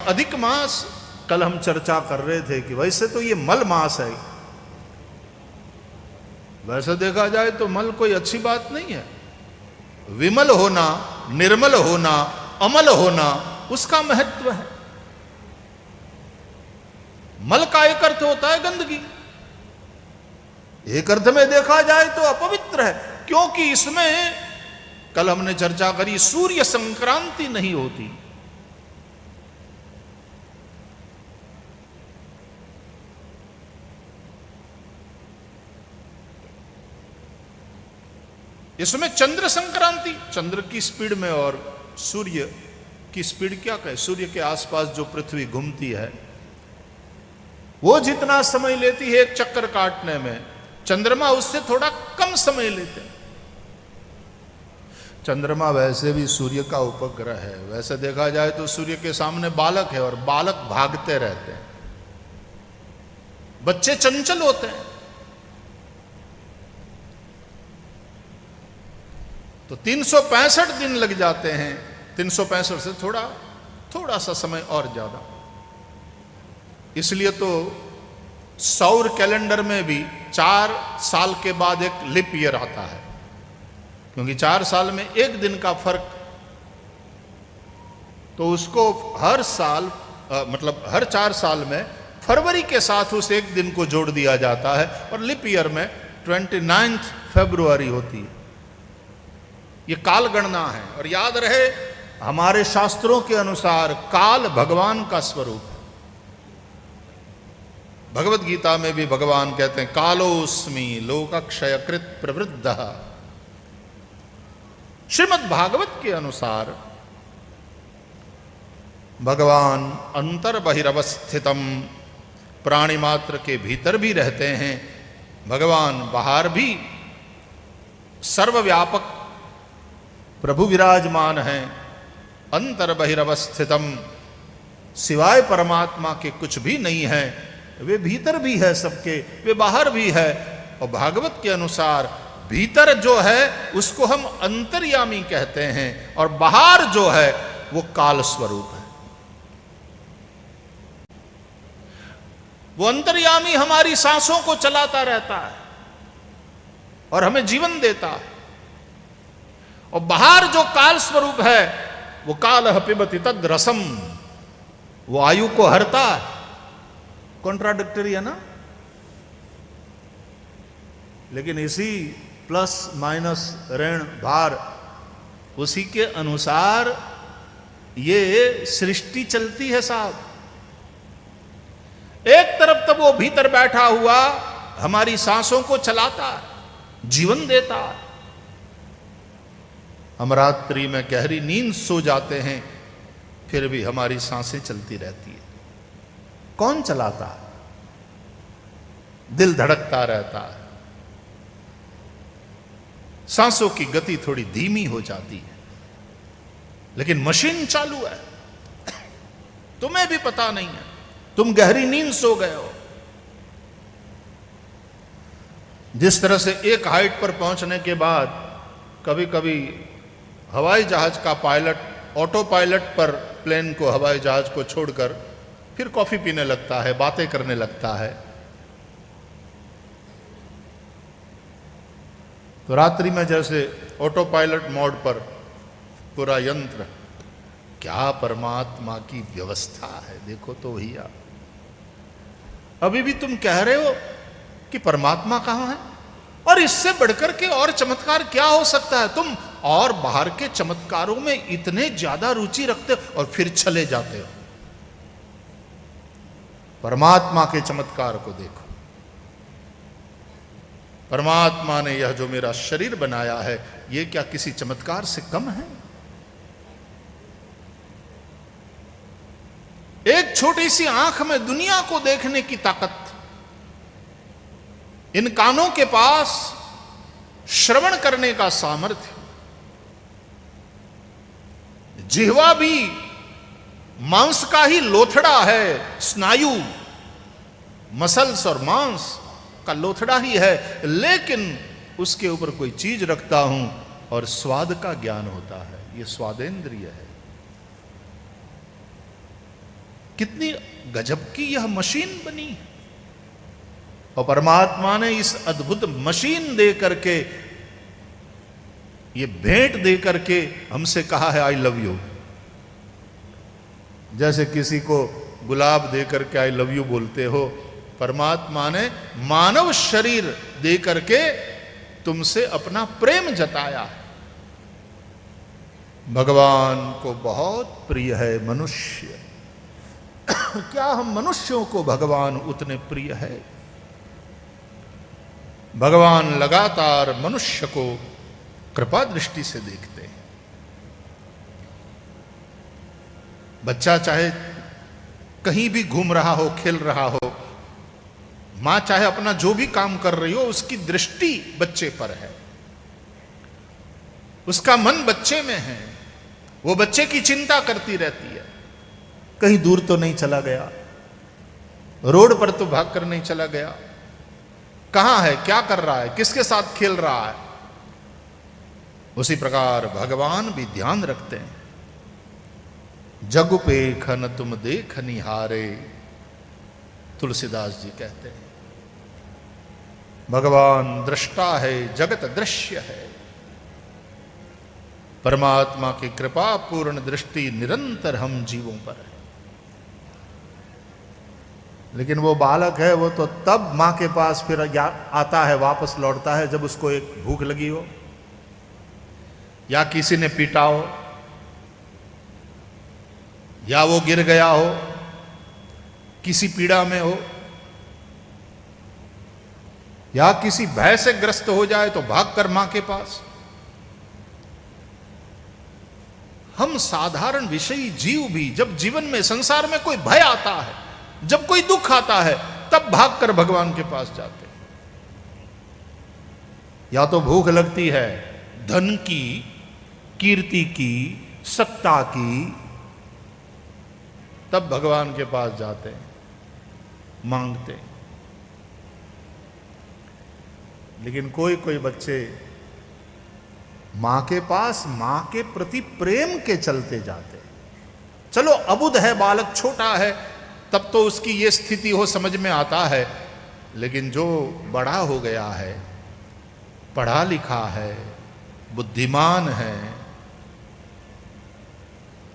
अधिक मास, कल हम चर्चा कर रहे थे कि वैसे तो ये मल मास है, वैसे देखा जाए तो मल कोई अच्छी बात नहीं है। विमल होना, निर्मल होना, अमल होना, उसका महत्व है। मल का एक अर्थ होता है गंदगी, एक अर्थ में देखा जाए तो अपवित्र है, क्योंकि इसमें कल हमने चर्चा करी सूर्य संक्रांति नहीं होती। इसमें चंद्र संक्रांति, चंद्र की स्पीड में और सूर्य की स्पीड क्या कहे, सूर्य के आसपास जो पृथ्वी घूमती है वो जितना समय लेती है एक चक्कर काटने में, चंद्रमा उससे थोड़ा कम समय लेते हैं। चंद्रमा वैसे भी सूर्य का उपग्रह है, वैसे देखा जाए तो सूर्य के सामने बालक है और बालक भागते रहते हैं, बच्चे चंचल होते हैं। तो 365 दिन लग जाते हैं, 365 से थोड़ा सा समय और ज्यादा। इसलिए तो सौर कैलेंडर में भी 4 साल के बाद एक लिप ईयर आता है, क्योंकि 4 साल में एक दिन का फर्क, तो उसको हर साल मतलब हर 4 साल में फरवरी के साथ उस एक दिन को जोड़ दिया जाता है, और लिप ईयर में 29 फरवरी होती है। ये काल गणना है। और याद रहे, हमारे शास्त्रों के अनुसार काल भगवान का स्वरूप है। भगवत गीता में भी भगवान कहते हैं कालोस्मि लोकक्षयकृत प्रवृद्धः। श्रीमद् भागवत के अनुसार भगवान अंतर बहिरवस्थितम, प्राणी मात्र के भीतर भी रहते हैं, भगवान बाहर भी सर्वव्यापक प्रभु विराजमान हैं। अंतर बहिरवस्थितम, सिवाय परमात्मा के कुछ भी नहीं है, वे भीतर भी है सबके, वे बाहर भी है। और भागवत के अनुसार भीतर जो है उसको हम अंतर्यामी कहते हैं, और बाहर जो है वो काल स्वरूप है। वो अंतर्यामी हमारी सांसों को चलाता रहता है और हमें जीवन देता है, और बाहर जो काल स्वरूप है वो कालः पिबति तद रसम, वो आयु को हरता है। कॉन्ट्राडिक्टरी है ना, लेकिन इसी प्लस माइनस ऋण भार, उसी के अनुसार ये सृष्टि चलती है साहब। एक तरफ तब वो भीतर बैठा हुआ हमारी सांसों को चलाता है, जीवन देता है। हम रात्रि में गहरी नींद सो जाते हैं, फिर भी हमारी सांसें चलती रहती है। कौन चलाता है? दिल धड़कता रहता है, सांसों की गति थोड़ी धीमी हो जाती है, लेकिन मशीन चालू है। तुम्हें भी पता नहीं है, तुम गहरी नींद सो गए हो। जिस तरह से एक हाइट पर पहुंचने के बाद कभी कभी हवाई जहाज का पायलट ऑटो पायलट पर प्लेन को, हवाई जहाज को छोड़कर फिर कॉफी पीने लगता है, बातें करने लगता है, तो रात्रि में जैसे ऑटो पायलट मोड पर पूरा यंत्र, क्या परमात्मा की व्यवस्था है। देखो तो भैया, अभी भी तुम कह रहे हो कि परमात्मा कहां है, और इससे बढ़कर के और चमत्कार क्या हो सकता है। तुम और बाहर के चमत्कारों में इतने ज्यादा रुचि रखते हो और फिर चले जाते हो। परमात्मा के चमत्कार को देखो। परमात्मा ने यह जो मेरा शरीर बनाया है, यह क्या किसी चमत्कार से कम है? एक छोटी सी आंख में दुनिया को देखने की ताकत, इन कानों के पास श्रवण करने का सामर्थ्य, जिह्वा भी मांस का ही लोथड़ा है, स्नायु, मसल्स और मांस का लोथड़ा ही है, लेकिन उसके ऊपर कोई चीज रखता हूं और स्वाद का ज्ञान होता है। यह स्वादेंद्रिय है। कितनी गजब की यह मशीन बनी। और परमात्मा ने इस अद्भुत मशीन दे करके, ये भेंट दे करके हमसे कहा है आई लव यू। जैसे किसी को गुलाब दे करके आई लव यू बोलते हो, परमात्मा ने मानव शरीर दे करके तुमसे अपना प्रेम जताया। भगवान को बहुत प्रिय है मनुष्य। क्या हम मनुष्यों को भगवान उतने प्रिय है? भगवान लगातार मनुष्य को कृपा दृष्टि से देखते हैं। बच्चा चाहे कहीं भी घूम रहा हो, खेल रहा हो, मां चाहे अपना जो भी काम कर रही हो, उसकी दृष्टि बच्चे पर है, उसका मन बच्चे में है, वो बच्चे की चिंता करती रहती है। कहीं दूर तो नहीं चला गया, रोड पर तो भागकर नहीं चला गया, कहां है, क्या कर रहा है, किसके साथ खेल रहा है। उसी प्रकार भगवान भी ध्यान रखते हैं। जग पेखन तुम देख निहारे, तुलसीदास जी कहते हैं। भगवान दृष्टा है, जगत दृश्य है। परमात्मा की कृपा पूर्ण दृष्टि निरंतर हम जीवों पर है। लेकिन वो बालक है, वो तो तब मां के पास फिर आता है, वापस लौटता है जब उसको एक भूख लगी हो, या किसी ने पीटा हो, या वो गिर गया हो, किसी पीड़ा में हो, या किसी भय से ग्रस्त हो जाए तो भागकर मां के पास। हम साधारण विषयी जीव भी जब जीवन में, संसार में कोई भय आता है, जब कोई दुख आता है, तब भागकर भगवान के पास जाते हैं। या तो भूख लगती है धन की, कीर्ति की, सत्ता की, तब भगवान के पास जाते हैं, मांगते हैं। लेकिन कोई कोई बच्चे मां के पास मां के प्रति प्रेम के चलते जाते हैं। चलो अबुध है, बालक छोटा है, तब तो उसकी ये स्थिति हो, समझ में आता है। लेकिन जो बड़ा हो गया है, पढ़ा लिखा है, बुद्धिमान है,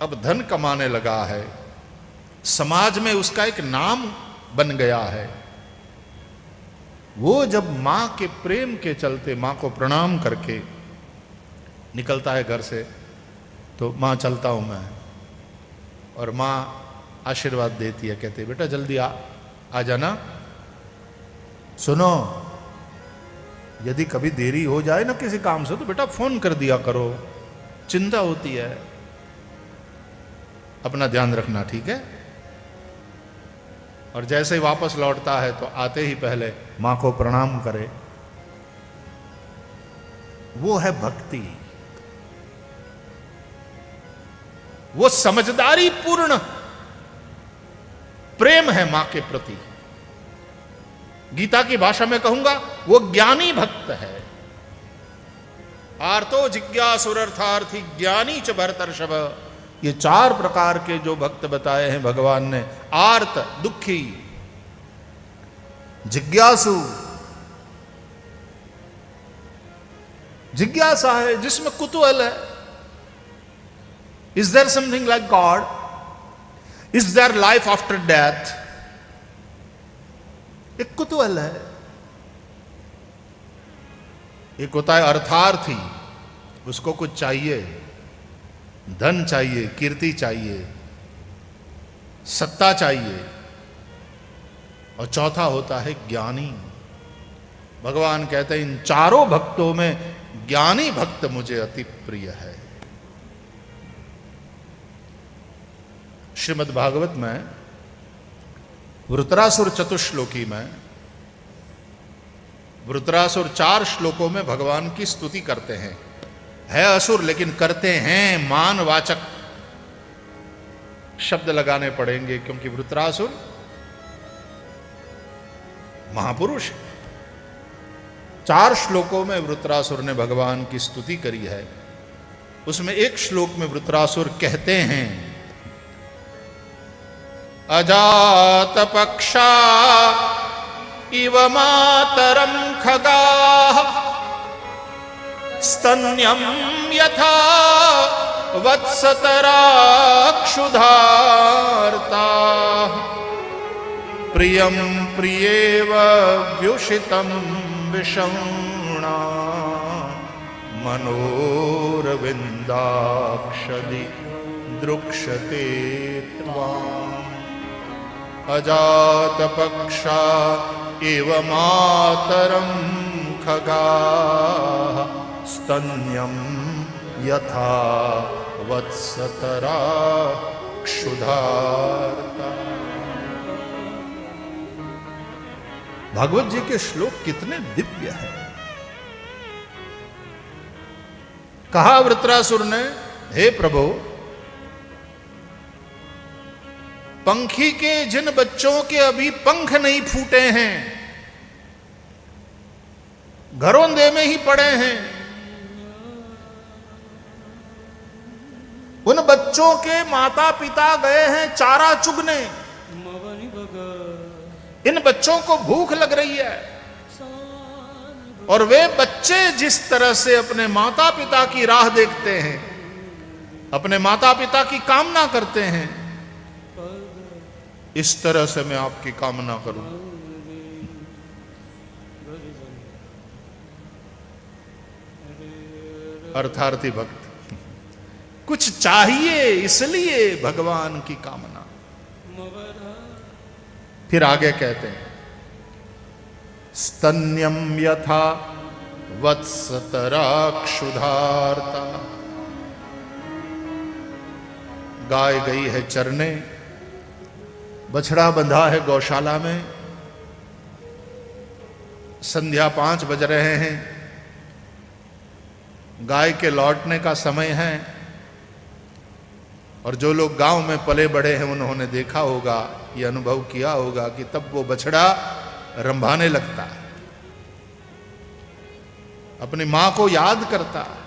अब धन कमाने लगा है, समाज में उसका एक नाम बन गया है, वो जब मां के प्रेम के चलते, मां को प्रणाम करके निकलता है घर से, तो मां चलता हूं मैं, और मां आशीर्वाद देती है, कहते बेटा जल्दी आ जाना। सुनो, यदि कभी देरी हो जाए ना किसी काम से, तो बेटा फोन कर दिया करो, चिंता होती है, अपना ध्यान रखना, ठीक है। और जैसे ही वापस लौटता है तो आते ही पहले मां को प्रणाम करे। वो है भक्ति, वो समझदारी पूर्ण प्रेम है मां के प्रति। गीता की भाषा में कहूंगा, वो ज्ञानी भक्त है। आर्तो जिज्ञासुरर्थार्थी ज्ञानी च भरतर्षभ, ये 4 प्रकार के जो भक्त बताए हैं भगवान ने। आर्त दुखी, जिज्ञासु जिज्ञासा है, जिसमें कुतूहल है। Is there something like God? Is there life after death? एक कुतूहल है। एक होता है अर्थार्थी, उसको कुछ चाहिए, धन चाहिए, कीर्ति चाहिए, सत्ता चाहिए। और चौथा होता है ज्ञानी। भगवान कहते हैं इन चारों भक्तों में ज्ञानी भक्त मुझे अति प्रिय है। श्रीमद् भागवत में वृत्रासुर चतुश्लोकी में वृत्रासुर 4 श्लोकों में भगवान की स्तुति करते हैं। है असुर लेकिन करते हैं मानवाचक शब्द लगाने पड़ेंगे, क्योंकि वृत्रासुर महापुरुष। 4 श्लोकों में वृत्रासुर ने भगवान की स्तुति करी है। उसमें एक श्लोक में वृत्रासुर कहते हैं अजातपक्षा इव मातरं खगाः स्तन्यं यथा वत्सतराक्षुधार्ताः प्रियं प्रियेव व्युषितं विषण्णा मनोरविन्दाक्षदि द्रुक्षते त्वाम् अजातपक्षा इव मातरं खगाः स्तन्यं यथा वत्सतरा क्षुधार्ता। भागवत जी के श्लोक कितने दिव्य हैं। कहा वृत्रासुर ने, हे प्रभु, पंखी के जिन बच्चों के अभी पंख नहीं फूटे हैं, घरोंदे में ही पड़े हैं, उन बच्चों के माता पिता गए हैं चारा चुगने, इन बच्चों को भूख लग रही है और वे बच्चे जिस तरह से अपने माता पिता की राह देखते हैं, अपने माता पिता की कामना करते हैं, इस तरह से मैं आपकी कामना करूं। अर्थार्थी भक्त कुछ चाहिए इसलिए भगवान की कामना। फिर आगे कहते हैं, स्तन्यम यथा वत्सतराक्षुधार्ता। गाय गई है चरने, बछड़ा बंधा है गौशाला में, संध्या 5 बज रहे हैं, गाय के लौटने का समय है। और जो लोग गांव में पले बड़े हैं उन्होंने देखा होगा, ये अनुभव किया होगा कि तब वो बछड़ा रंभाने लगता है, अपनी मां को याद करता है।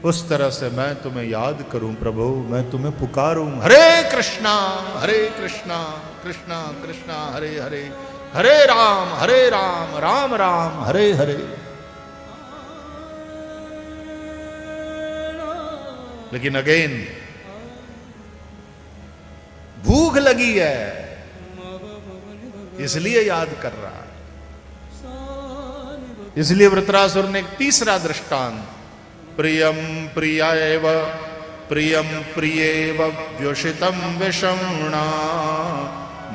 उस तरह से मैं तुम्हें याद करूं प्रभु, मैं तुम्हें पुकारूं, हरे कृष्णा कृष्णा कृष्णा हरे हरे, हरे राम राम राम हरे हरे। लेकिन अगेन भूख लगी है इसलिए याद कर रहा है। इसलिए वृत्रासुर ने एक तीसरा दृष्टांत, प्रियम प्रियेव व्युषितं विषम्णा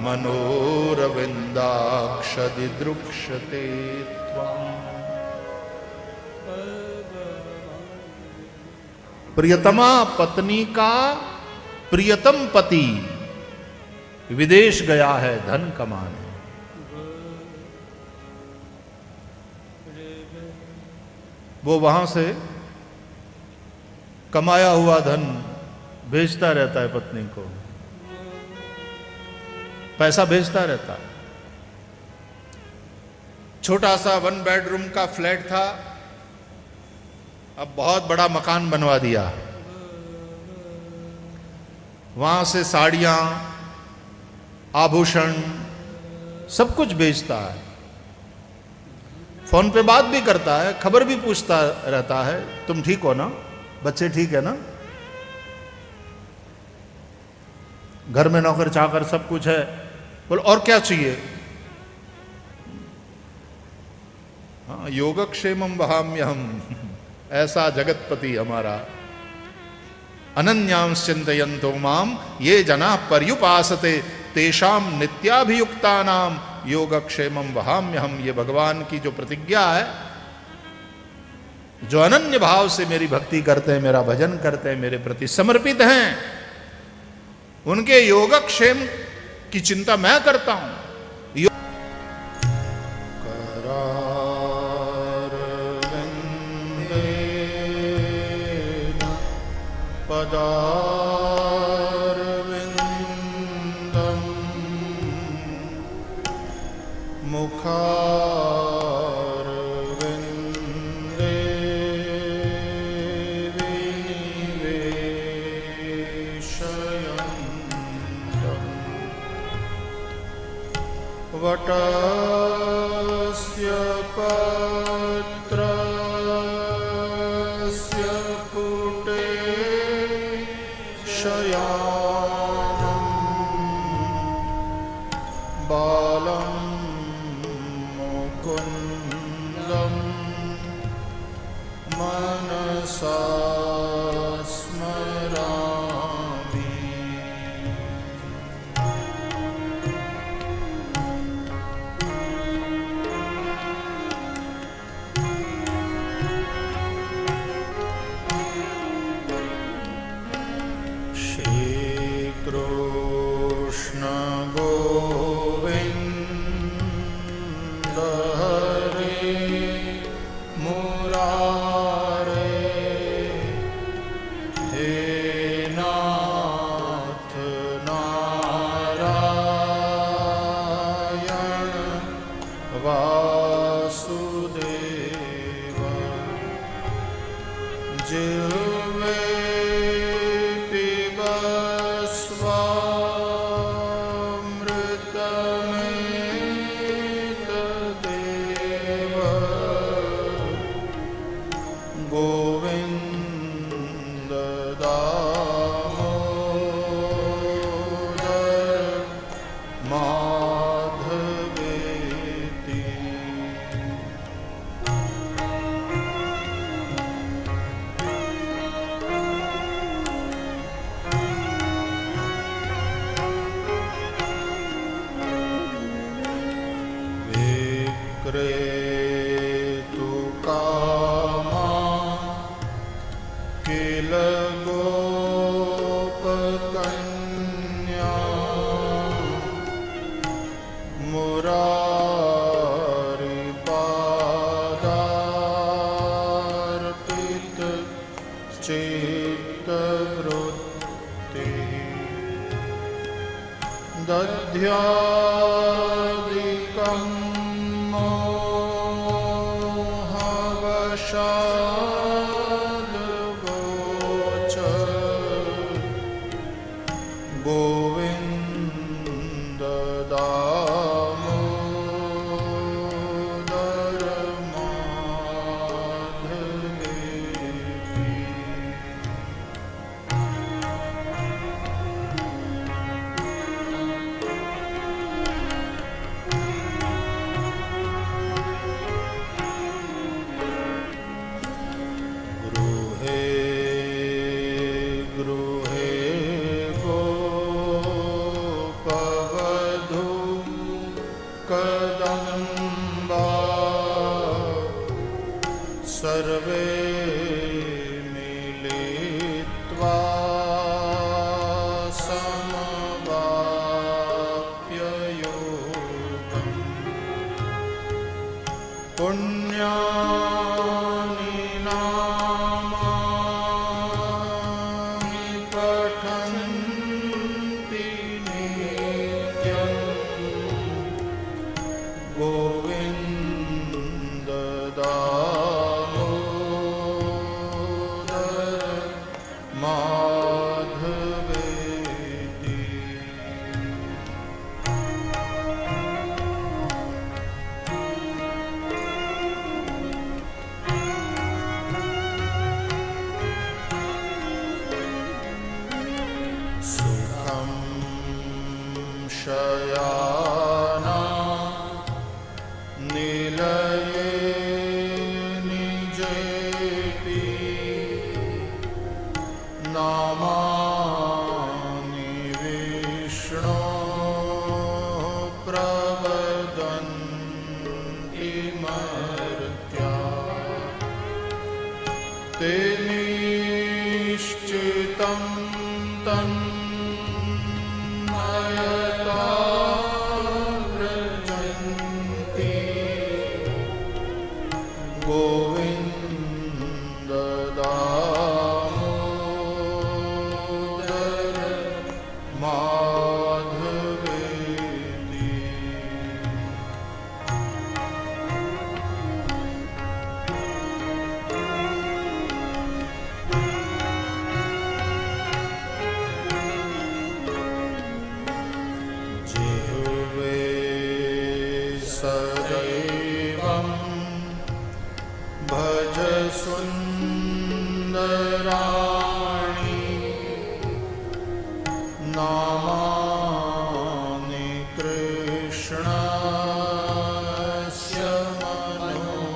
मनोरविन्दाक्षदि द्रुक्षते त्वाम्। प्रियतमा पत्नी का प्रियतम पति विदेश गया है धन कमाने। वो वहां से कमाया हुआ धन भेजता रहता है पत्नी को, पैसा भेजता रहता है। छोटा सा 1 बेडरूम का फ्लैट था, अब बहुत बड़ा मकान बनवा दिया। वहां से साड़ियां, आभूषण सब कुछ बेचता है। फोन पे बात भी करता है, खबर भी पूछता रहता है, तुम ठीक हो ना, बच्चे ठीक है ना, घर में नौकर चाकर सब कुछ है। बोल और क्या चाहिए? हाँ, योगक्षेमम वहाम्यहम, ऐसा जगतपति हमारा। अनन्यांश चिंतयन्तो माम ये जना पर्युपासते तेषाम नित्याभियुक्तानाम योगक्षेमम वहाम्यहम। ये भगवान की जो प्रतिज्ञा है, जो अनन्य भाव से मेरी भक्ति करते हैं, मेरा भजन करते हैं, मेरे प्रति समर्पित हैं, उनके योगक्षेम की चिंता मैं करता हूं। पदारविन्दं मुखारविन्दे विनिवेशय वटस्य पत्रस्य पुटे शयानं बालं मुकुन्दं मनसा स्मरामि। श्रीकृष्ण गोविन्द हरे मुरारे, हे नाथ नारायण वासुदेव, जिह्वे गोविन्द दामोदर माधवेति। विक्रेतु कामा किल गोपकन्या, मुरारिपादार्पित चित्तवृत्तिः, दध्यादिकं गोविन्द दामोदर माधवेति। गृहे गृहे गोपवधू कदम्बा, सर्वे मिलित्वा समवाप्ययोगम्, पुण्यानि नामानि पठन्ति नित्यम्, गोविन्द दामोदर माधवेति। सुखं शयाना निलये निजेपि, नामानि विष्णो प्रवदन्ति मर्त्या, ते निश्चितं तन्मयता नामानि कृष्णस्य मनोहराणि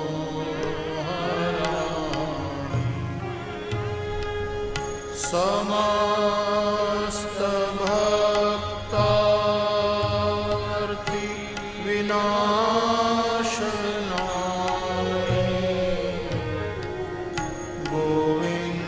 समस्तभक्तार्ति विनाशनानि गोविन्द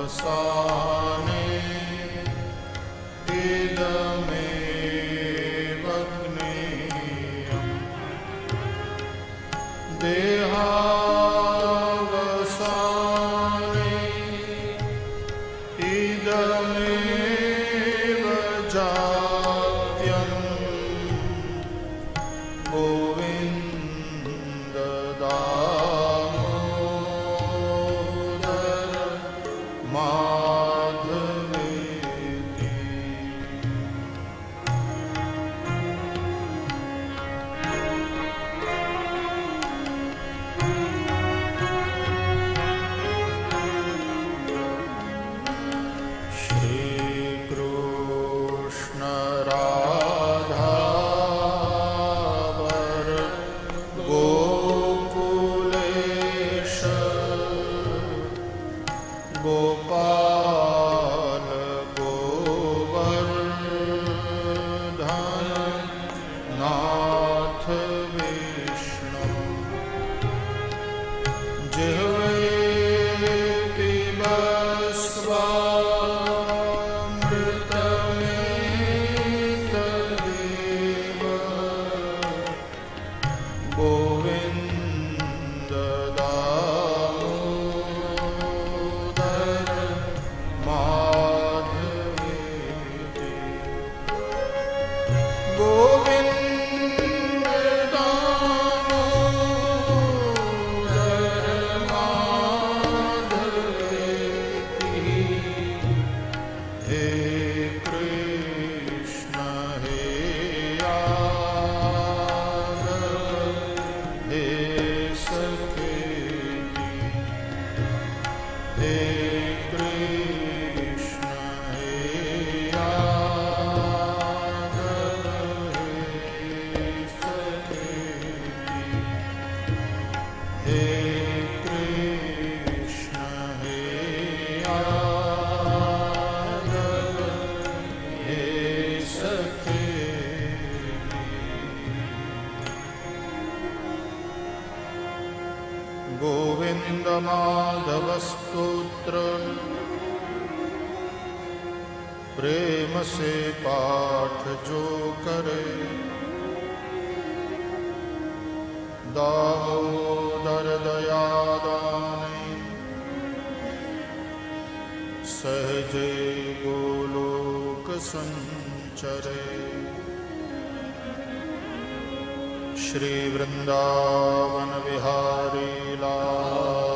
दुःखावसाने इदमेव ज्ञेयम् देहावसाने इदमेव जात्यम् गोविन्द माधवेति। श्री कृष्ण राधा गोकुलेश गोपाल गोवर्धन नाथ विष्णु जिह्वे पिबस्वामृतमेतदेव गोविन्द माधवेति। गोविन्द दामोदर माधवेति। हे कृष्ण हे यादव हे सखेति। हे कृष्ण हे यादव हे सखेति। हे कृष्ण हे यादव हे सखेति। गोविंद माधव स्तोत्र प्रेम से पाठ जो करे दामोदर दयादाने सहजे गोलोक संचरे। श्री वृंदावन विहारी लाल